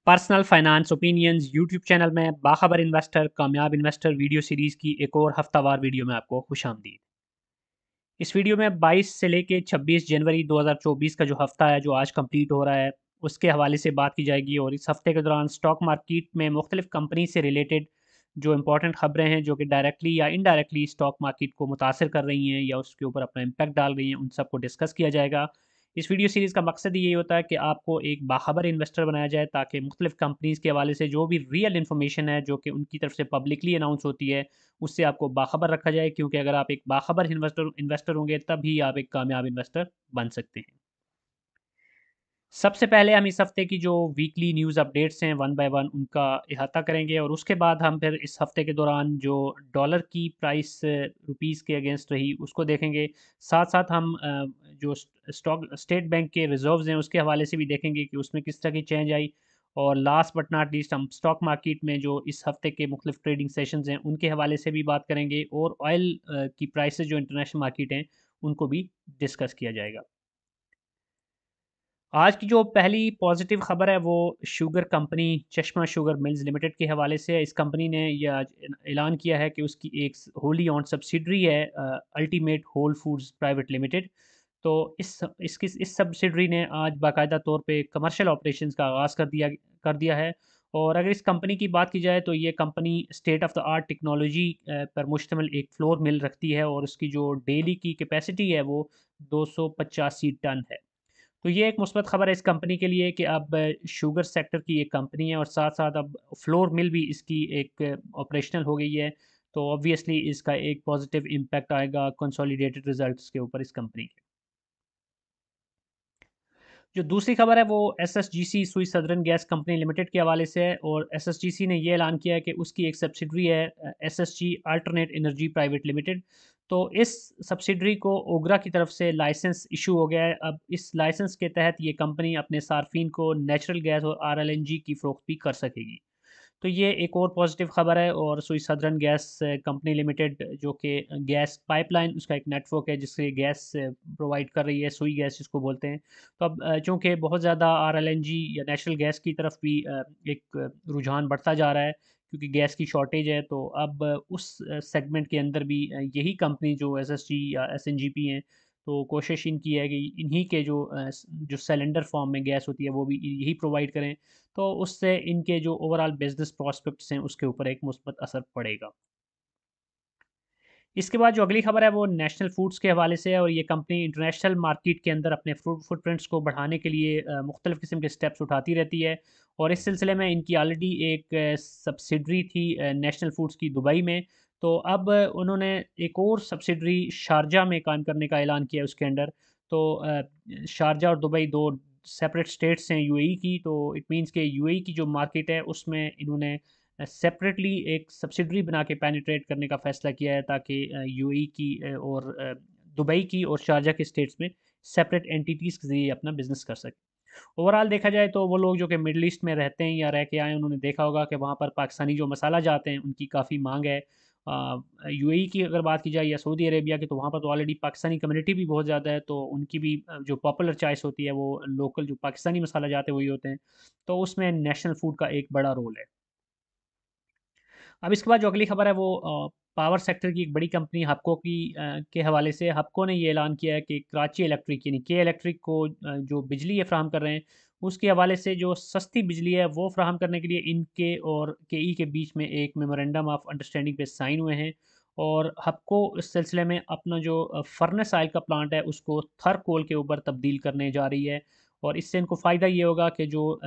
Personal finance opinions YouTube channel में बाखबर investor कामयाब investor video series की एक और हफ्तावार वीडियो में आपको खुशामदीद। इस वीडियो में 22 से लेके 26 जनवरी 2024 का जो हफ्ता है जो आज कंप्लीट हो रहा है उसके हवाले से बात की जाएगी और इस हफ्ते के दौरान स्टॉक मार्केट में मुख्तलिफ कंपनी से रिलेटेड जो इंपॉर्टेंट खबरें हैं जो कि डायरेक्टली या इनडायरेक्टली स्टॉक मार्केट को मुतासर कर रही हैं या उसके ऊपर अपना इम्पैक्ट डाल रही हैं उन सबको डिस्कस किया जाएगा। इस वीडियो सीरीज़ का मकसद यही होता है कि आपको एक बाखबर इन्वेस्टर बनाया जाए ताकि मुख्तलिफ कंपनीज़ के हवाले से जो भी रियल इन्फॉर्मेशन है जो कि उनकी तरफ से पब्लिकली अनाउंस होती है उससे आपको बाखबर रखा जाए, क्योंकि अगर आप एक बाखबर इन्वेस्टर इन्वेस्टर होंगे तभी आप एक कामयाब इन्वेस्टर बन सकते हैं। सबसे पहले हम इस हफ्ते की जो वीकली न्यूज़ अपडेट्स हैं वन बाय वन उनका इहाता करेंगे और उसके बाद हम फिर इस हफ्ते के दौरान जो डॉलर की प्राइस रुपीस के अगेंस्ट रही उसको देखेंगे। साथ साथ हम जो स्टॉक स्टेट बैंक के रिजर्व्स हैं उसके हवाले से भी देखेंगे कि उसमें किस तरह की चेंज आई। और लास्ट बट नॉट लीस्ट हम स्टॉक मार्केट में जो इस हफ्ते के मुख्तलिफ ट्रेडिंग सेशंस हैं उनके हवाले से भी बात करेंगे और ऑयल की प्राइसेस जो इंटरनेशनल मार्केट हैं उनको भी डिस्कस किया जाएगा। आज की जो पहली पॉजिटिव खबर है वो शुगर कंपनी चश्मा शुगर मिल्स लिमिटेड के हवाले से है। इस कंपनी ने यह आज ऐलान किया है कि उसकी एक होली ऑन सब्सिडरी है ultimate whole foods private limited. तो इस सब्सिडरी ने आज बाकायदा तौर पे कमर्शियल ऑपरेशंस का आगाज़ कर दिया है। और अगर इस कंपनी की बात की जाए तो ये company state of the art technology पर मुश्तमिल एक फ्लोर मिल रखती है और उसकी जो डेली की कैपेसिटी है वो 285 टन है। तो ये एक मुस्बत खबर है इस कंपनी के लिए कि अब शुगर सेक्टर की एक कंपनी है और साथ-साथ अब फ्लोर मिल भी इसकी एक ऑपरेशनल हो गई है। तो ऑब्वियसली इसका एक पॉजिटिव इम्पैक्ट आएगा कंसोलिडेटेड रिजल्ट्स के ऊपर इस कंपनी के। जो दूसरी खबर है वो एसएसजीसी सुई सदर्न गैस कंपनी लिमिटेड के हवाले से है और एसएसजीसी ने ये ऐलान किया है कि उसकी एक सब्सिडरी है SSG alternate energy private limited. तो इस सब्सिडरी को ओगरा की तरफ से लाइसेंस इशू हो गया है। अब इस लाइसेंस के तहत ये कंपनी अपने सार्फिन को नेचुरल गैस और आरएलएनजी की फ़रोख्त भी कर सकेगी। तो ये एक और पॉजिटिव ख़बर है और सुई सदर्न गैस कंपनी लिमिटेड जो कि गैस पाइपलाइन उसका एक नेटवर्क है जिससे गैस प्रोवाइड कर रही है, सुई गैस जिसको बोलते हैं। तो अब चूँकि बहुत ज़्यादा आरएलएनजी या नेचुरल गैस की तरफ भी एक रुझान बढ़ता जा रहा है क्योंकि गैस की शॉर्टेज है, तो अब उस सेगमेंट के अंदर भी यही कंपनी जो एसएसजी या एसएनजीपी हैं, तो कोशिश इनकी है कि इन्हीं के जो सिलेंडर फॉर्म में गैस होती है वो भी यही प्रोवाइड करें। तो उससे इनके जो ओवरऑल बिज़नेस प्रॉस्पेक्ट्स हैं उसके ऊपर एक मुस्बत असर पड़ेगा। इसके बाद जो अगली खबर है वो नेशनल फूड्स के हवाले से है और ये कंपनी इंटरनेशनल मार्केट के अंदर अपने फुटप्रिंट्स को बढ़ाने के लिए मुख्तलिफ़ किस्म के स्टेप्स उठाती रहती है। और इस सिलसिले में इनकी ऑलरेडी एक सब्सिडरी थी नेशनल फूड्स की दुबई में। तो अब उन्होंने एक और सब्सिडरी शारजा में काम करने का ऐलान किया है उसके अंडर। तो शारजा और दुबई दो सेपरेट स्टेट्स हैं यूएई की, तो इट मीन्स कि यूएई की जो मार्केट है उसमें इन्होंने सेपरेटली एक सब्सिडरी बना के पेनिट्रेट करने का फ़ैसला किया है ताकि यूएई की और दुबई की और शारजा के स्टेट्स में सेपरेट एंटिटीज़ के ज़रिए अपना बिज़नेस कर सकें। ओवरऑल देखा जाए तो वो लोग जो कि मिडल ईस्ट में रहते हैं या रह के आए हैं उन्होंने देखा होगा कि वहाँ पर पाकिस्तानी जो मसाला जाते हैं उनकी काफ़ी मांग है। यूएई की अगर बात की जाए या सऊदी अरेबिया की तो वहाँ पर तो ऑलरेडी पाकिस्तानी कम्युनिटी भी बहुत ज़्यादा है, तो उनकी भी जो पॉपुलर चॉइस होती है वो लोकल जो पाकिस्तानी मसाला जाते हैं वही होते हैं। तो उसमें नेशनल फूड का एक बड़ा रोल है। अब इसके बाद जो अगली खबर है वो पावर सेक्टर की एक बड़ी कंपनी हबको के हवाले से। हबको ने ये ऐलान किया है कि कराची इलेक्ट्रिक यानी के इलेक्ट्रिक को जो बिजली ये फ्राहम कर रहे हैं उसके हवाले से जो सस्ती बिजली है वो फ्राहम करने के लिए इनके और केई के बीच में एक मेमोरेंडम ऑफ अंडरस्टैंडिंग पे साइन हुए हैं। और हबको इस सिलसिले में अपना जो फर्नेस ऑयल का प्लांट है उसको थर कोल के ऊपर तब्दील करने जा रही है। और इससे इनको फ़ायदा ये होगा कि जो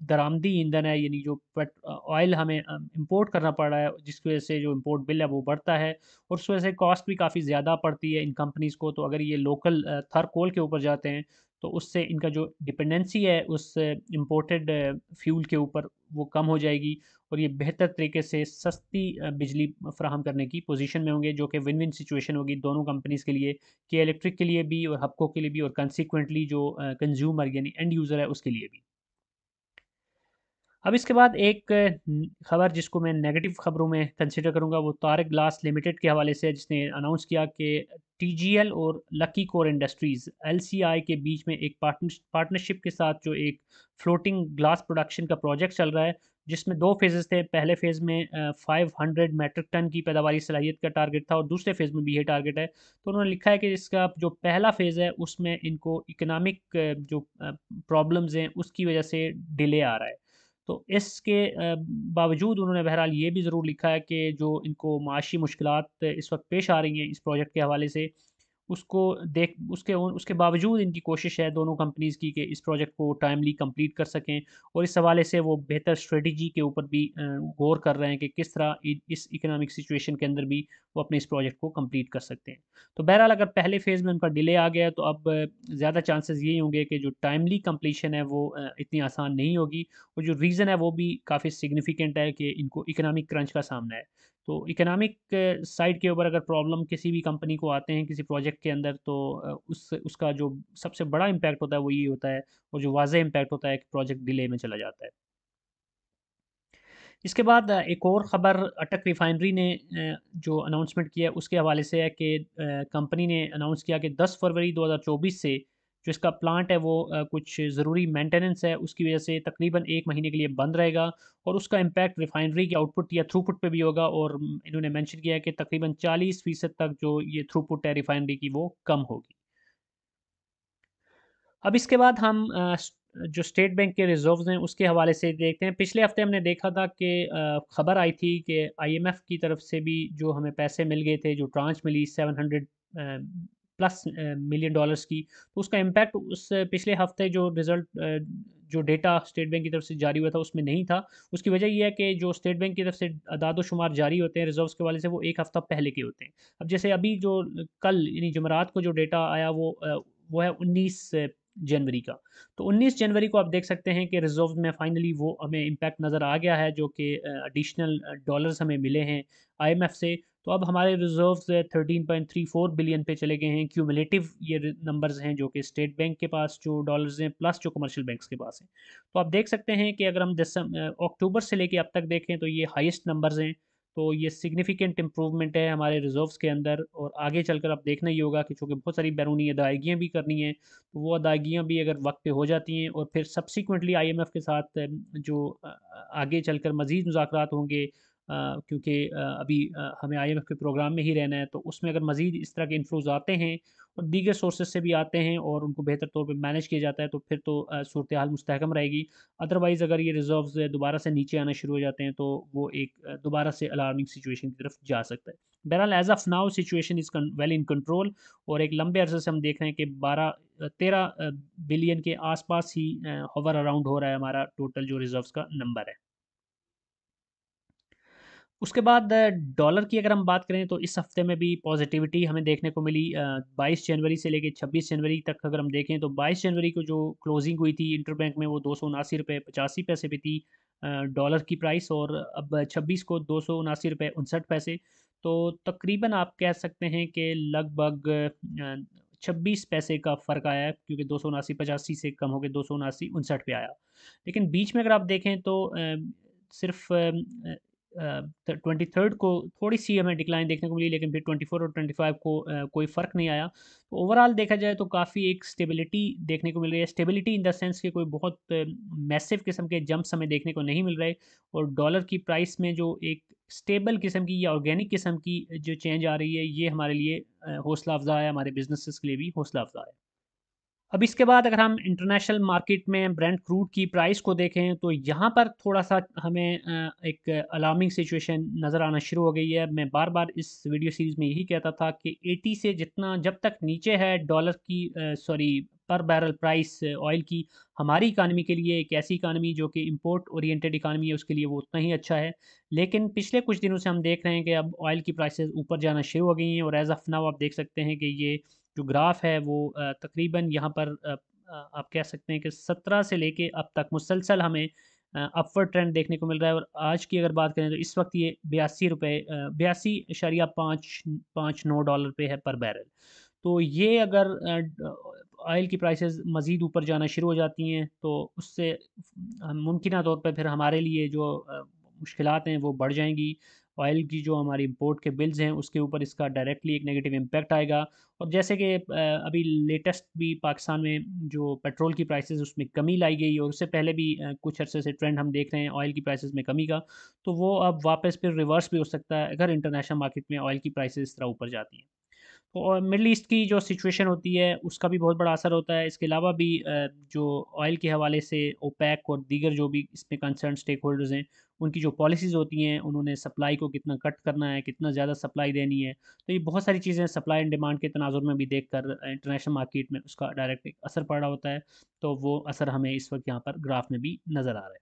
दरामदी ईंधन है यानी जो ऑयल हमें इंपोर्ट करना पड़ रहा है जिसकी वजह से जो इंपोर्ट बिल है वो बढ़ता है और उस वजह से कॉस्ट भी काफ़ी ज़्यादा पड़ती है इन कंपनीज़ को। तो अगर ये लोकल थर कोल के ऊपर जाते हैं तो उससे इनका जो डिपेंडेंसी है उस इम्पोर्टेड फ्यूल के ऊपर वो कम हो जाएगी और ये बेहतर तरीके से सस्ती बिजली फराहम करने की पोजीशन में होंगे, जो कि विन विन सिचुएशन होगी दोनों कंपनीज़ के लिए, के इलेक्ट्रिक के लिए भी और हबको के लिए भी और कंसिक्वेंटली जो कंज्यूमर यानी एंड यूज़र है उसके लिए भी। अब इसके बाद एक खबर जिसको मैं नेगेटिव खबरों में कंसिडर करूँगा वो तारक ग्लास लिमिटेड के हवाले से है, जिसने अनाउंस किया कि टीजीएल और लकी कोर इंडस्ट्रीज़ एलसीआई के बीच में एक पार्टनरशिप के साथ जो एक फ्लोटिंग ग्लास प्रोडक्शन का प्रोजेक्ट चल रहा है, जिसमें 2 फ़ेज़ेज़ थे। पहले फ़ेज़ में 500 मैट्रिक टन की पैदावारी सलाहियत का टारगेट था और दूसरे फ़ेज़ में भी ये टारगेट है। तो उन्होंने लिखा है कि इसका जो पहला फ़ेज़ है उसमें इनको इकोनॉमिक जो प्रॉब्लम्स हैं उसकी वजह से डिले आ रहा है। तो इसके बावजूद उन्होंने बहरहाल ये भी ज़रूर लिखा है कि जो इनको माशी मुश्किलात इस वक्त पेश आ रही हैं इस प्रोजेक्ट के हवाले से, उसको देख उसके बावजूद इनकी कोशिश है दोनों कंपनीज़ की कि इस प्रोजेक्ट को टाइमली कंप्लीट कर सकें, और इस हवाले से वो बेहतर स्ट्रेटजी के ऊपर भी गौर कर रहे हैं कि किस तरह इस इकोनॉमिक सिचुएशन के अंदर भी वो अपने इस प्रोजेक्ट को कंप्लीट कर सकते हैं। तो बहरहाल अगर पहले फ़ेज़ में उनका डिले आ गया तो अब ज़्यादा चांसेस यही होंगे कि जो टाइमली कंप्लीशन है वो इतनी आसान नहीं होगी, और जो रीज़न है वो भी काफ़ी सिग्निफिकेंट है कि इनको इकोनॉमिक क्रंच का सामना है। तो इकोनॉमिक साइड के ऊपर अगर प्रॉब्लम किसी भी कंपनी को आते हैं किसी प्रोजेक्ट के अंदर, तो उसका जो सबसे बड़ा इम्पैक्ट होता है वो ये होता है, और जो वाज़ेह इम्पैक्ट होता है कि प्रोजेक्ट डिले में चला जाता है। इसके बाद एक और ख़बर अटक रिफ़ाइनरी ने जो अनाउंसमेंट किया है उसके हवाले से है कि कंपनी ने अनाउंस किया कि 10 फरवरी 2024 से जो इसका प्लांट है वो कुछ ज़रूरी मेंटेनेंस है उसकी वजह से तकरीबन 1 महीने के लिए बंद रहेगा, और उसका इम्पैक्ट रिफ़ाइनरी के आउटपुट या थ्रूपुट पे भी होगा, और इन्होंने मेंशन किया है कि तकरीबन 40% तक जो ये थ्रूपुट है रिफ़ाइनरी की वो कम होगी। अब इसके बाद हम जो स्टेट बैंक के रिज़र्व्स हैं उसके हवाले से देखते हैं। पिछले हफ़्ते हमने देखा था कि खबर आई थी कि आईएमएफ की तरफ से भी जो हमें पैसे मिल गए थे, जो ट्रांच मिली 700 प्लस मिलियन डॉलर्स की। तो उसका इम्पैक्ट उस पिछले हफ़्ते जो रिज़ल्ट जो डेटा स्टेट बैंक की तरफ से जारी हुआ था उसमें नहीं था। उसकी वजह ये है कि जो स्टेट बैंक की तरफ से अदाद-ओ-शुमार जारी होते हैं रिज़र्व्स के हवाले से, वो 1 हफ़्ता पहले के होते हैं। अब जैसे अभी जो कल यानी जुमेरात को जो डेटा आया वो है 19 जनवरी का। तो 19 जनवरी को आप देख सकते हैं कि रिज़र्व में फाइनली वो हमें इम्पैक्ट नज़र आ गया है, जो कि एडिशनल डॉलर्स हमें मिले हैं आईएमएफ से। तो अब हमारे रिज़र्व्स 13.34 बिलियन पे चले गए हैं। क्यूमुलेटिव ये नंबर्स हैं जो कि स्टेट बैंक के पास जो डॉलर्स हैं प्लस जो कमर्शियल बैंक्स के पास हैं। तो आप देख सकते हैं कि अगर हम अक्टूबर से लेके अब तक देखें तो ये हाईएस्ट नंबर्स हैं। तो ये सिग्निफिकेंट इम्प्रूवमेंट है हमारे रिज़र्व्स के अंदर, और आगे चलकर अब देखना ही होगा कि चूँकि बहुत सारी बैरूनी अदायगियाँ भी करनी हैं, तो वो अदायगियाँ भी अगर वक्त पे हो जाती हैं और फिर सब्सिक्वेंटली आईएमएफ के साथ जो आगे चलकर मज़ीद मुज़ाकरात होंगे, क्योंकि अभी हमें आईएमएफ के प्रोग्राम में ही रहना है, तो उसमें अगर मज़ीद इस तरह के इन्फ्लोज़ आते हैं और दीगर सोर्सेज से भी आते हैं और उनको बेहतर तौर पे मैनेज किया जाता है, तो फिर तो सूरत हाल मुस्तहकम रहेगी। अदरवाइज़ अगर ये रिज़र्व्स दोबारा से नीचे आना शुरू हो जाते हैं तो वो एक दोबारा से अलार्मिंग सिचुएशन की तरफ जा सकता है। बहरहाल as of now situation is well in control, और एक लंबे अरसे से हम देख रहे हैं कि 13 बिलियन के आसपास ही हॉवर अराउंड हो रहा है हमारा टोटल जो रिज़र्व्स का नंबर है। उसके बाद डॉलर की अगर हम बात करें तो इस हफ्ते में भी पॉजिटिविटी हमें देखने को मिली। 22 जनवरी से लेके 26 जनवरी तक अगर हम देखें तो 22 जनवरी को जो क्लोजिंग हुई थी इंटरबैंक में वो 279 रुपये 85 पैसे पे थी डॉलर की प्राइस, और अब 26 को 279 रुपये 59 पैसे। तो तकरीबन आप कह सकते हैं कि लगभग 26 पैसे का फ़र्क आया है, क्योंकि 279 85 से कम हो के 279 59 पे आया। लेकिन बीच में अगर आप देखें तो सिर्फ 23rd को थोड़ी-सी हमें डिक्लाइन देखने को मिली, लेकिन फिर 24 और 25 को कोई फ़र्क नहीं आया। तो ओवरऑल देखा जाए तो काफ़ी एक स्टेबिलिटी देखने को मिल रही है। स्टेबिलिटी इन द सेंस कि कोई बहुत मैसिव किस्म के जंप्स हमें देखने को नहीं मिल रहे, और डॉलर की प्राइस में जो एक स्टेबल किस्म की या ऑर्गेनिक किस्म की जो चेंज आ रही है, ये हमारे लिए हौसला अफ़ज़ा है, हमारे बिज़नेसेस के लिए भी हौसला अफ़ज़ा है। अब इसके बाद अगर हम इंटरनेशनल मार्केट में ब्रेंट क्रूड की प्राइस को देखें तो यहाँ पर थोड़ा-सा हमें एक अलार्मिंग सिचुएशन नज़र आना शुरू हो गई है। मैं बार-बार इस वीडियो सीरीज़ में यही कहता था कि 80 से जितना जब तक नीचे है डॉलर की सॉरी पर बैरल प्राइस ऑयल की, हमारी इकॉनमी के लिए एक ऐसी इकॉनमी जो कि इम्पोर्ट ओरिएंटेड इकॉनमी है उसके लिए वो उतना ही अच्छा है। लेकिन पिछले कुछ दिनों से हम देख रहे हैं कि अब ऑयल की प्राइसेज़ ऊपर जाना शुरू हो गई हैं, और एज़ ऑफ़ नाउ आप देख सकते हैं कि ये जो ग्राफ है वो तकरीबन यहाँ पर आप कह सकते हैं कि 17 से लेके अब तक मुसलसल हमें अपवर्ड ट्रेंड देखने को मिल रहा है, और आज की अगर बात करें तो इस वक्त ये 82 रुपये 82.559 डॉलर पे है पर बैरल। तो ये अगर ऑयल की प्राइसेस मज़ीद ऊपर जाना शुरू हो जाती हैं, तो उससे मुमकिना तौर पे फिर हमारे लिए जो मुश्किलात हैं वो बढ़ जाएंगी। ऑयल की जो हमारी इंपोर्ट के बिल्स हैं उसके ऊपर इसका डायरेक्टली एक नेगेटिव इम्पैक्ट आएगा। और जैसे कि अभी लेटेस्ट भी पाकिस्तान में जो पेट्रोल की प्राइसेस उसमें कमी लाई गई, और उससे पहले भी कुछ अरसे से ट्रेंड हम देख रहे हैं ऑयल की प्राइसेस में कमी का, तो वो अब वापस फिर रिवर्स भी हो सकता है अगर इंटरनेशनल मार्केट में ऑयल की प्राइसेस इस तरह ऊपर जाती हैं। और मिडल ईस्ट की जो सिचुएशन होती है उसका भी बहुत बड़ा असर होता है। इसके अलावा भी जो ऑयल के हवाले से ओपेक और दीगर जो भी इसमें कंसर्न स्टेक होल्डर्स हैं, उनकी जो पॉलिसीज़ होती हैं, उन्होंने सप्लाई को कितना कट करना है, कितना ज़्यादा सप्लाई देनी है। तो ये बहुत सारी चीज़ें सप्लाई एंड डिमांड के तनाजुर में भी देख कर इंटरनेशनल मार्केट में उसका डायरेक्ट एक असर पड़ रहा होता है। तो वो असर हमें इस वक्त यहाँ पर ग्राफ में भी नज़र आ रहा है।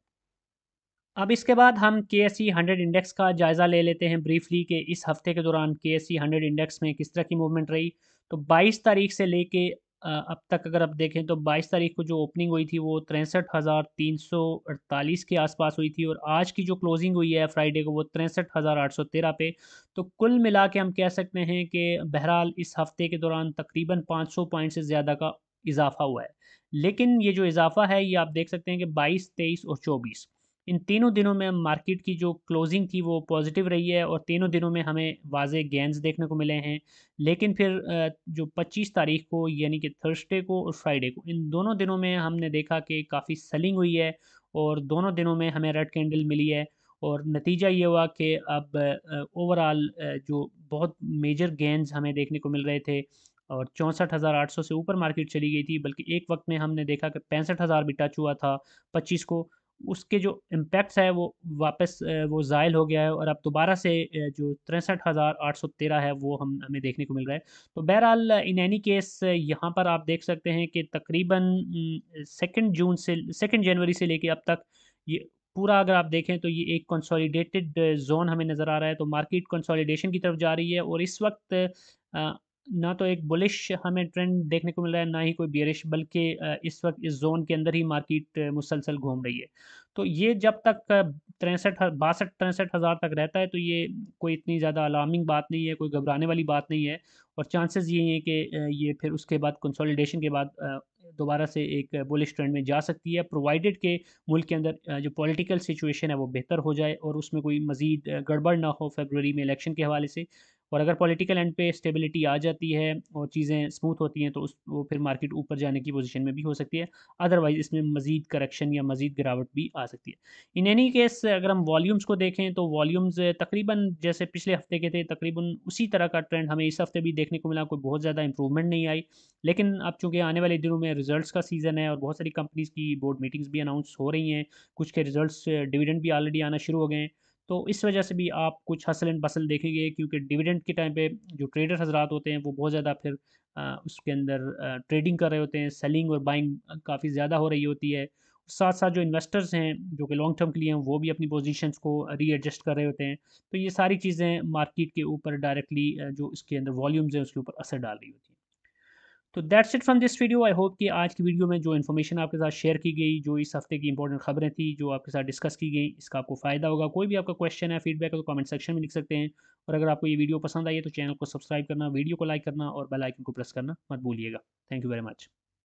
अब इसके बाद हम KSE 100 इंडेक्स का जायज़ा ले लेते हैं ब्रीफली, कि इस हफ्ते के दौरान KSE 100 इंडेक्स में किस तरह की मूवमेंट रही। तो 22 तारीख से लेके अब तक अगर आप देखें तो 22 तारीख को जो ओपनिंग हुई थी वो 63,348 के आसपास हुई थी, और आज की जो क्लोजिंग हुई है फ्राइडे को वो 63,813 पे। तो कुल मिला के हम कह सकते हैं कि बहरहाल इस हफ्ते के दौरान तकरीबन 500 पॉइंट से ज़्यादा का इजाफा हुआ है। लेकिन ये जो इजाफा है ये आप देख सकते हैं कि 22, 23 और 24, इन तीनों दिनों में मार्केट की जो क्लोजिंग थी वो पॉजिटिव रही है, और तीनों दिनों में हमें वाज़े गेंस देखने को मिले हैं। लेकिन फिर जो 25 तारीख को यानी कि थर्सडे को और फ्राइडे को, इन दोनों दिनों में हमने देखा कि काफ़ी सेलिंग हुई है, और दोनों दिनों में हमें रेड कैंडल मिली है। और नतीजा ये हुआ कि अब ओवरऑल जो बहुत मेजर गेंस हमें देखने को मिल रहे थे, और 64,800 से ऊपर मार्केट चली गई थी, बल्कि एक वक्त में हमने देखा कि 65,000 भी टच हुआ था 25 को। उसके जो इम्पैक्ट्स है वो वापस वो ज़ायल हो गया है, और अब दोबारा से जो 63,813 है वो हमें देखने को मिल रहा है। तो बहरहाल इन एनी केस यहाँ पर आप देख सकते हैं कि तकरीबन 2 जनवरी से लेके अब तक ये पूरा अगर आप देखें तो ये एक कंसोलिडेटेड जोन हमें नज़र आ रहा है। तो मार्केट कंसोलिडेशन की तरफ जा रही है, और इस वक्त ना तो एक बुलिश हमें ट्रेंड देखने को मिल रहा है, ना ही कोई बियरिश, बल्कि इस वक्त इस जोन के अंदर ही मार्केट मुसलसल घूम रही है। तो ये जब तक 63 62 63 हज़ार तक रहता है तो ये कोई इतनी ज़्यादा अलार्मिंग बात नहीं है, कोई घबराने वाली बात नहीं है। और चांसेस ये हैं कि ये फिर उसके बाद कंसोलिडेशन के बाद दोबारा से एक बुलिश ट्रेंड में जा सकती है, प्रोवाइडेड के मुल्क के अंदर जो पॉलिटिकल सिचुएशन है वो बेहतर हो जाए, और उसमें कोई मज़ीद गड़बड़ ना हो फरवरी में इलेक्शन के हवाले से। और अगर पॉलिटिकल एंड पे स्टेबिलिटी आ जाती है और चीज़ें स्मूथ होती हैं तो उस वो फिर मार्केट ऊपर जाने की पोजीशन में भी हो सकती है। अदरवाइज़ इसमें मज़ीद करेक्शन या मज़ीद गिरावट भी आ सकती है। इन एनी केस अगर हम वॉल्यूम्स को देखें तो वॉल्यूम्स तकरीबन जैसे पिछले हफ्ते के थे तकरीबन उसी तरह का ट्रेंड हमें इस हफ्ते भी देखने को मिला, कोई बहुत ज़्यादा इंप्रूवमेंट नहीं आई। लेकिन अब चूँकि आने वाले दिनों में रिजल्ट्स का सीज़न है और बहुत सारी कंपनीज़ की बोर्ड मीटिंग्स भी अनाउंस हो रही हैं, कुछ के रिजल्ट्स डिविडेंड भी ऑलरेडी आना शुरू हो गए हैं। तो इस वजह से भी आप कुछ हसल एंड बसल देखेंगे, क्योंकि डिविडेंड के टाइम पे जो ट्रेडर हजरात होते हैं वो बहुत ज़्यादा फिर उसके अंदर ट्रेडिंग कर रहे होते हैं, सेलिंग और बाइंग काफ़ी ज़्यादा हो रही होती है। साथ साथ जो इन्वेस्टर्स हैं जो कि लॉन्ग टर्म के लिए हैं वो भी अपनी पोजीशंस को रीएडजस्ट कर रहे होते हैं। तो ये सारी चीज़ें मार्केट के ऊपर डायरेक्टली जो इसके अंदर वॉल्यूम्स हैं उसके ऊपर असर डाल रही होती हैं। तो that's it from this video. I hope कि आज की वीडियो में जो इन्फॉर्मेशन आपके साथ शेयर की गई, जो इस हफ्ते की इंपॉर्टेंट खबरें थी जो आपके साथ डिस्कस की गई, इसका आपको फ़ायदा होगा। कोई भी आपका क्वेश्चन है, फीडबैक है तो कमेंट सेक्शन में लिख सकते हैं। और अगर आपको ये वीडियो पसंद आई है तो चैनल को सब्सक्राइब करना, वीडियो को लाइक करना और बेल आइकन को प्रेस करना मत भूलिएगा। Thank you very much.